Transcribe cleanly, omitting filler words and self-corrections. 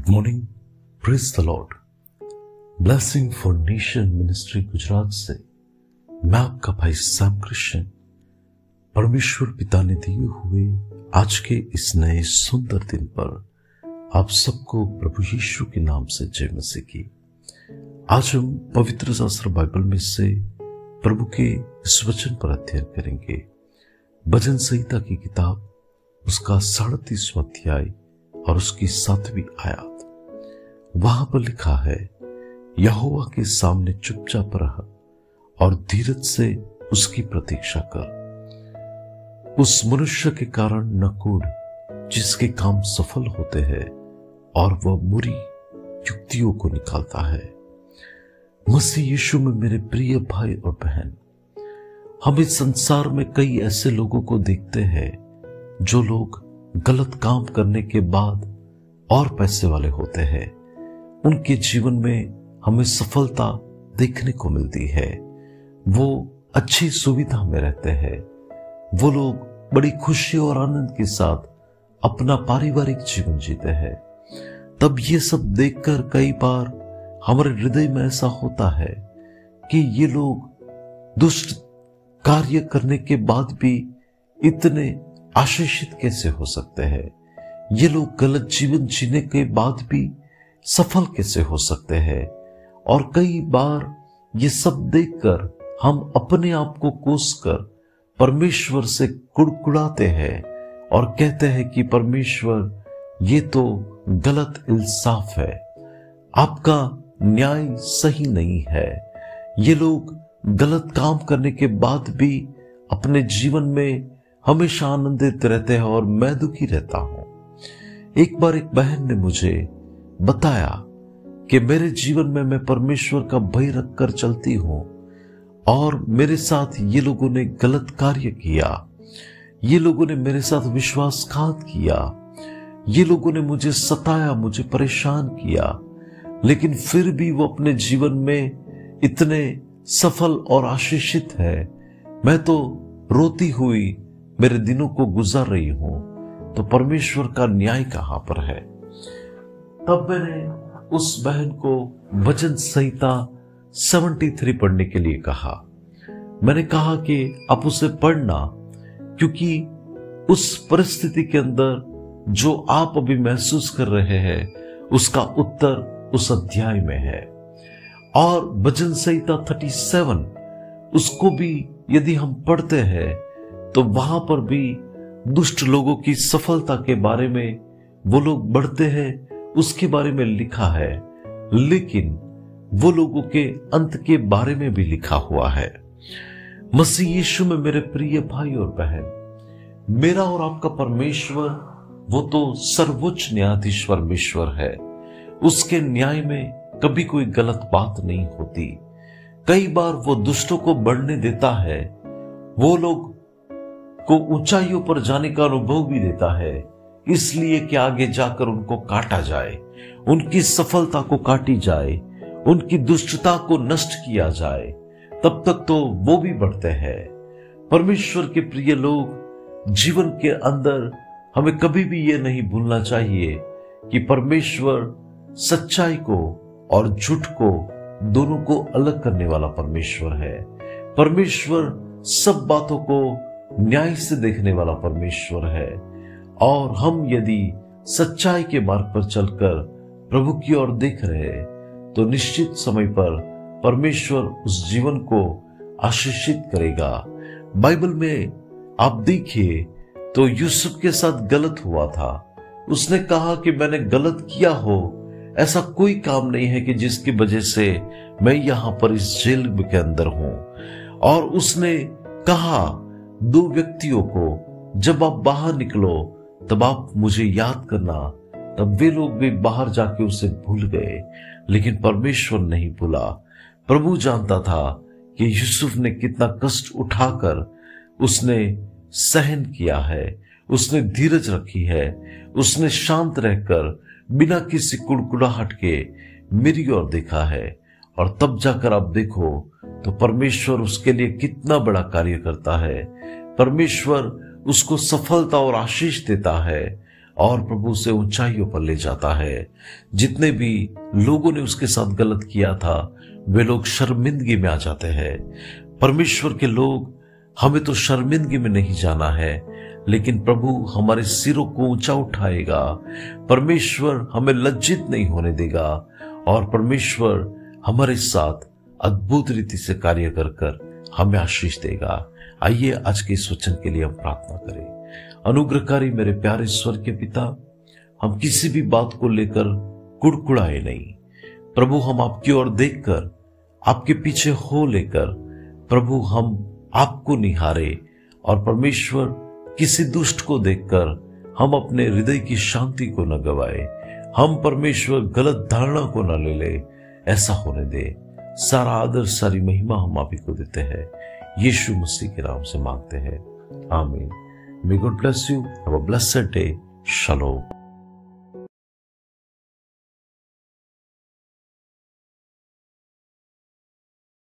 Good morning, praise the Lord. Blessing for nation ministry Gujarat से मैं आपका भाई सैम क्रिश्चियन परमेश्वर पिता ने दिए हुए आज के इस नए सुंदर दिन पर आप सबको प्रभु यीशु के नाम से जय मसीह की। आज हम पवित्र शास्त्र बाइबल में से प्रभु के इस वचन पर अध्ययन करेंगे। भजन संहिता की किताब उसका 37वां अध्याय और उसकी 7वीं आयत। वहां पर लिखा है, यहोवा के सामने चुपचाप रह और धीरज से उसकी प्रतीक्षा कर। उस मनुष्य के कारण न कूद जिसके काम सफल होते हैं और वह बुरी युक्तियों को निकालता है। मसीह यीशु में मेरे प्रिय भाई और बहन, हम इस संसार में कई ऐसे लोगों को देखते हैं जो लोग गलत काम करने के बाद और पैसे वाले होते हैं। उनके जीवन में हमें सफलता देखने को मिलती है। वो अच्छी सुविधा में रहते हैं। वो लोग बड़ी खुशी और आनंद के साथ अपना पारिवारिक जीवन जीते हैं। तब ये सब देखकर कई बार हमारे हृदय में ऐसा होता है कि ये लोग दुष्ट कार्य करने के बाद भी इतने आशीषित कैसे हो सकते हैं? ये लोग गलत जीवन जीने के बाद भी सफल कैसे हो सकते हैं? और कई बार ये सब देखकर हम अपने आप को कोसकर परमेश्वर से कुड़कुड़ाते हैं और कहते हैं कि परमेश्वर ये तो गलत इंसाफ है, आपका न्याय सही नहीं है। ये लोग गलत काम करने के बाद भी अपने जीवन में हमेशा आनंदित रहते हैं और मैं दुखी रहता हूं। एक बार एक बहन ने मुझे बताया कि मेरे जीवन में मैं परमेश्वर का भय रखकर चलती हूं और मेरे साथ ये लोगों ने गलत कार्य किया, ये लोगों ने मेरे साथ विश्वासघात किया, ये लोगों ने मुझे सताया, मुझे परेशान किया, लेकिन फिर भी वो अपने जीवन में इतने सफल और आशीषित है। मैं तो रोती हुई मेरे दिनों को गुजार रही हूं, तो परमेश्वर का न्याय कहां पर है? तब मैंने उस बहन को भजन संहिता 73 पढ़ने के लिए कहा। मैंने कहा कि आप उसे पढ़ना, क्योंकि उस परिस्थिति के अंदर जो आप अभी महसूस कर रहे हैं उसका उत्तर उस अध्याय में है। और भजन संहिता 37 उसको भी यदि हम पढ़ते हैं तो वहां पर भी दुष्ट लोगों की सफलता के बारे में वो लोग बढ़ते हैं, उसके बारे में लिखा है, लेकिन वो लोगों के अंत के बारे में भी लिखा हुआ है। मसीह यीशु में मेरे प्रिय भाई और बहन, मेरा और आपका परमेश्वर वो तो सर्वोच्च न्यायाधीश परमेश्वर है। उसके न्याय में कभी कोई गलत बात नहीं होती। कई बार वो दुष्टों को बढ़ने देता है, वो लोग को ऊंचाइयों पर जाने का अनुभव भी देता है, इसलिए कि आगे जाकर उनको काटा जाए, उनकी सफलता को काटी जाए, उनकी दुष्टता को नष्ट किया जाए। तब तक तो वो भी बढ़ते हैं। परमेश्वर के प्रिय लोग, जीवन के अंदर हमें कभी भी ये नहीं भूलना चाहिए कि परमेश्वर सच्चाई को और झूठ को दोनों को अलग करने वाला परमेश्वर है। परमेश्वर सब बातों को न्याय से देखने वाला परमेश्वर है। और हम यदि सच्चाई के मार्ग पर चलकर प्रभु की ओर देख रहे हैं तो निश्चित समय पर परमेश्वर उस जीवन को आशीषित करेगा। बाइबल में आप देखिए तो यूसुफ के साथ गलत हुआ था। उसने कहा कि मैंने गलत किया हो, ऐसा कोई काम नहीं है कि जिसकी वजह से मैं यहां पर इस जेल के अंदर हूं। और उसने कहा 2 व्यक्तियों को, जब आप बाहर निकलो तब आप मुझे याद करना। तब वे लोग भी बाहर जाके उसे भूल गए, लेकिन परमेश्वर नहीं भूला। प्रभु जानता था कि यूसुफ ने कितना कष्ट उठाकर उसने सहन किया है, उसने धीरज रखी है, उसने शांत रहकर बिना किसी कुड़कुड़ाहट के मेरी ओर देखा है। और तब जाकर आप देखो तो परमेश्वर उसके लिए कितना बड़ा कार्य करता है। परमेश्वर उसको सफलता और आशीष देता है। और प्रभु उसे ऊंचाइयों पर ले जाता है। जितने भी लोगों ने उसके साथ गलत किया था वे लोग शर्मिंदगी में आ जाते हैं। परमेश्वर के लोग, हमें तो शर्मिंदगी में नहीं जाना है, लेकिन प्रभु हमारे सिरों को ऊंचा उठाएगा। परमेश्वर हमें लज्जित नहीं होने देगा और परमेश्वर हमारे साथ अद्भुत रीति से कार्य कर कर हमें आशीष देगा। आइए आज के इस वचन के लिए हम प्रार्थना करें। अनुग्रहकारी मेरे प्यारे स्वर्ग के पिता, हम किसी भी बात को लेकर कुड़कुड़ाए नहीं प्रभु। हम आपकी ओर देखकर, आपके पीछे हो लेकर प्रभु हम आपको निहारे और परमेश्वर किसी दुष्ट को देखकर हम अपने हृदय की शांति को न गवाए। हम परमेश्वर गलत धारणा को न ले ले, ऐसा होने दे। सारा आदर, सारी महिमा हम आप ही को देते हैं, यीशु मसीह के नाम से मांगते हैं, आमीन। May God bless you. Have a blessed day. Shalom.